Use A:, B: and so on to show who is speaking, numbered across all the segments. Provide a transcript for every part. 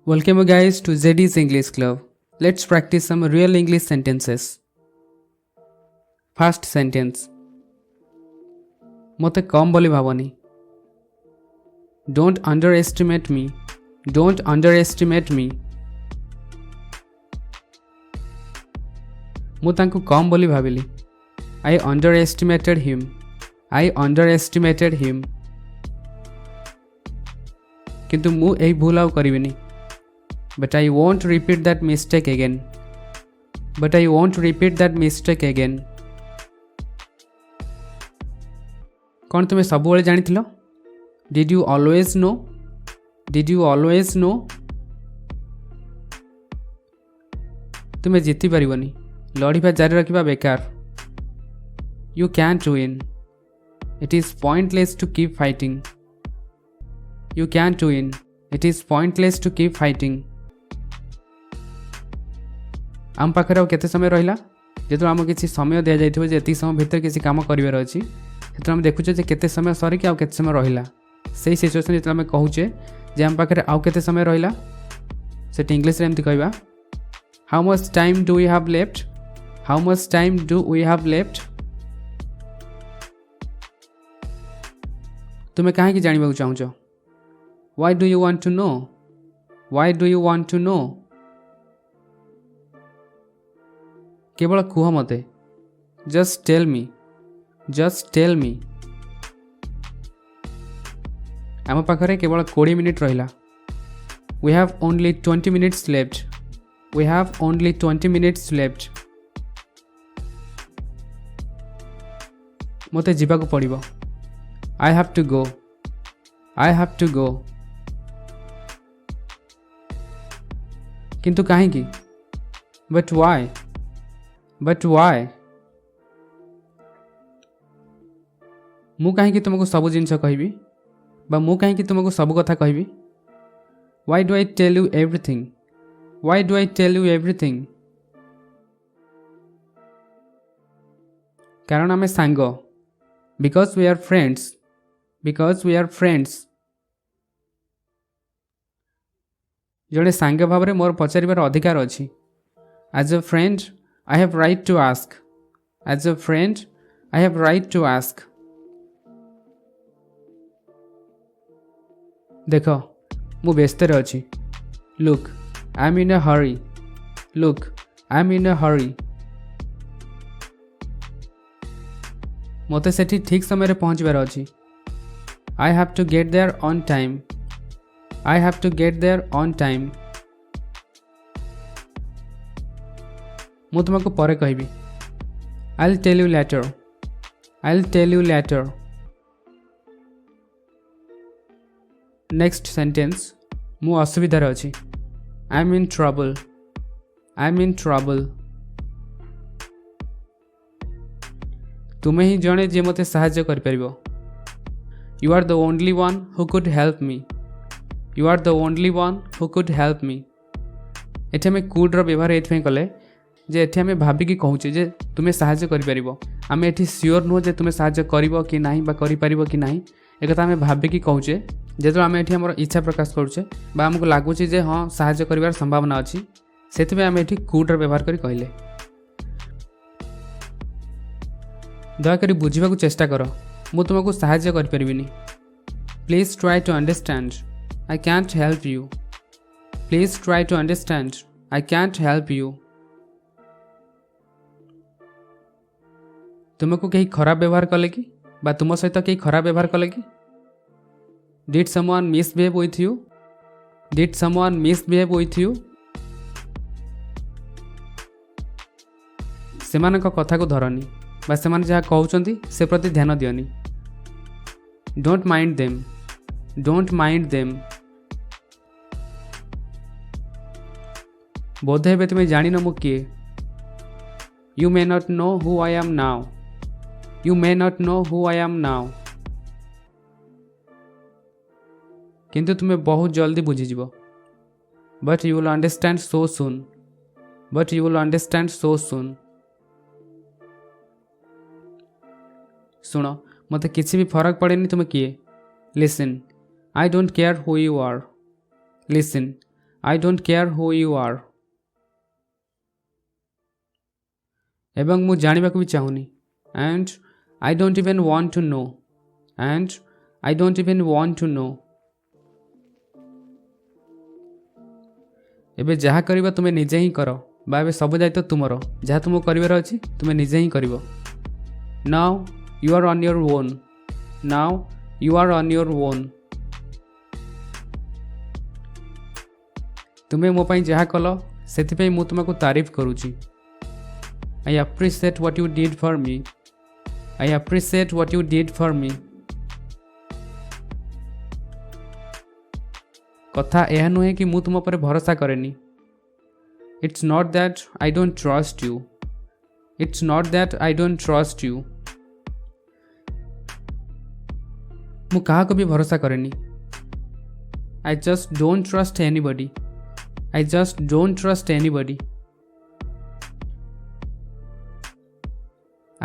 A: Welcome you guys to ZD's English Club. Let's practice some real English sentences. First sentence. Mote kam boli bhabani. Don't underestimate me. Don't underestimate me. ମୁଁ ତାଙ୍କୁ କମ୍ ବୋଲି ଭାବିଲି. I underestimated him. I underestimated him. କିନ୍ତୁ ମୁଁ ଏହି ଭୁଲ ଆଉ କରିବିନି. But I won't repeat that mistake again. But I won't repeat that mistake again. କ'ଣ ତୁମେ ସବୁବେଳେ ଜାଣିଥିଲ? Did you always know? Did you always know? ତୁମେ ଜିତି ପାରିବନି. ଲଢ଼ିବା ଜାରି ରଖିବା ବେକାର. You can't win. It is pointless to keep fighting. You can't win. It is pointless to keep fighting. आम पाखरे आउ केते समय रहिला जेतु आम किसी समय दिया जाइथिबो जे एति समय भीतर किसी काम करिवार अछि सेतु हम देखुचे जे केते समय सरी कि आउ केते समय रहिला सेही सिचुएशन जेतु हम कहूचे जे आम पाखरे आउ केते समय रहिला सेट इंग्लिश रे एमति कहबा how much time do we have left. How much time do we have left. तुमे काहे कि जानिबा को चाहूचो. Why do you want to know. Why do you want to know. केवल कुह मते. Just tell me. Just tell me. आम पाखरे केवल 20 मिनिट रहिला. We have only 20 minutes left. We have only 20 minutes left. मते जीवा को पड़िबो. I have to go. I have to go. किंतु काहे कि. But why. But why. मु काहे कि तुमको सब जिनस कहबी बा मु काहे कि तुमको सब कथा कहबी. Why do I tell you everything. Why do I tell you everything. कारण आमे सांग. Because we are friends. Because we are friends. जड़े सांग भाव में मोर पचार अधिकार अच्छी. As a friend I have right to ask. As a friend I have right to ask. देख मु व्यस्त अच्छी. Look I am in a hurry. Look I am in a hurry. मते सेठी ठीक समय पहुँचबार अच्छी. I have to get there on time. I have to get there on time. मु तुमको परे कहबी. I will tell you later. I will tell you later. Next sentence. मु असुविधार अच्छी. I am in trouble. I am in trouble. तुम्हें ही जड़े जे मते साहाय्य कर परिबो. You are the only one who could help me. You are the only one who could help मी. एठी आम कुड व्यवहार ये कले जे एठी आम भाविकी कहूचे जे तुम्हें साहाय्य कर परिबो. आम एठी सियोर नुह जे तुम्हें साहाय्य करिबो कि नाही बा करि परिबो कि नाही. एक कथा आम भाविकी कहूचे जेतो आम एठी हमर इच्छा प्रकाश करूचे बा हमको लागुची जे हाँ साहाय्य करिवार संभावना अछि सेथिबे आम एठी कुड व्यवहार करी कहले. दयाकरी बुझा को चेष्टा कर. मु तुमको साहाय्य कर परिबिनी. Please try to understand. I can't help you. Please try to understand. I can't help you. तुमको कहीं खराब व्यवहार कले कि बा तुम सहित कहीं खराब व्यवहार कले कि. Did someone misbehave with you. Did someone misbehave with you. सेमानक कथा को धरनी बा सेमाने जहाँ कहउचंती से प्रति ध्यान दियनी. Don't mind them. Don't mind them. बोध हे तुम्हें जानिन मु किए. You may not know who I am now. You may not know who I am now. किंतु तुम्हें बहुत जल्दी बुझीजिव. But you will understand so soon. But you will understand so soon. सुनो मत किसी भी फरक पड़ेनी तुम किए. Listen I don't care who you are. Listen I don't care who you are. ଏବଂ ମୁଁ ଜାଣିବାକୁ ବି ଚାହୁଁନି and I don't even want to know. And I don't even want to know. ଏବେ ଯାହା କରିବ ତୁମେ ନିଜେ ହିଁ କର ବା ଏବେ ସବୁ ଦାୟିତ୍ୱ ତୁମର ଯାହା ତୁମକୁ କରିବାର ଅଛି ତୁମେ ନିଜେ ହିଁ କରିବ Now you are on your own. Now you are on your own. ତୁମେ ମୋ ପାଇଁ ଯାହା କଲ ସେଥିପାଇଁ ମୁଁ ତୁମକୁ ତାରିଫ କରୁଛି I appreciate what you did for me. I appreciate what you did for me. କଥା ଏହା ନୁହେଁ କି ମୁଁ ତୁମ ଉପରେ ଭରସା କରେନି It's not that I don't trust you. It's not that I don't trust you. ମୁଁ କାହାକୁ ବି ଭରସା କରେନି I just don't trust anybody. I just don't trust anybody.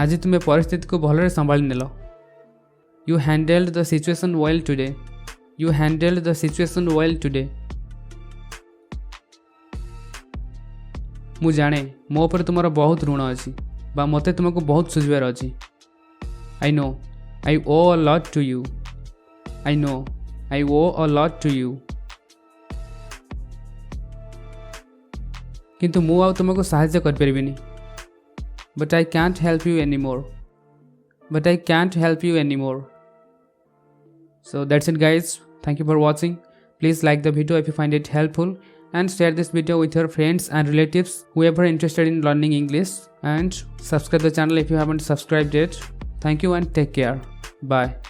A: ଆଜି ତୁମେ ପରିସ୍ଥିତିକୁ ଭଲରେ ସମ୍ଭାଳି ନେଲ You handled the situation well today. You handled the situation well today. ମୁଁ ଜାଣେ ମୋ ଉପରେ ତୁମର ବହୁତ ଋଣ ଅଛି ବା ମୋତେ ତୁମକୁ ବହୁତ ସୁଝିବାର ଅଛି I know I owe a lot to you. I know I owe a lot to you. କିନ୍ତୁ ମୁଁ ଆଉ ତୁମକୁ ସାହାଯ୍ୟ କରିପାରିବିନି But I can't help you anymore. But I can't help you anymore. So that's it guys. Thank you for watching. Please like the video if you find it helpful and share this video with your friends and relatives whoever interested in learning English and subscribe the channel if you haven't subscribed yet. Thank you and take care. Bye.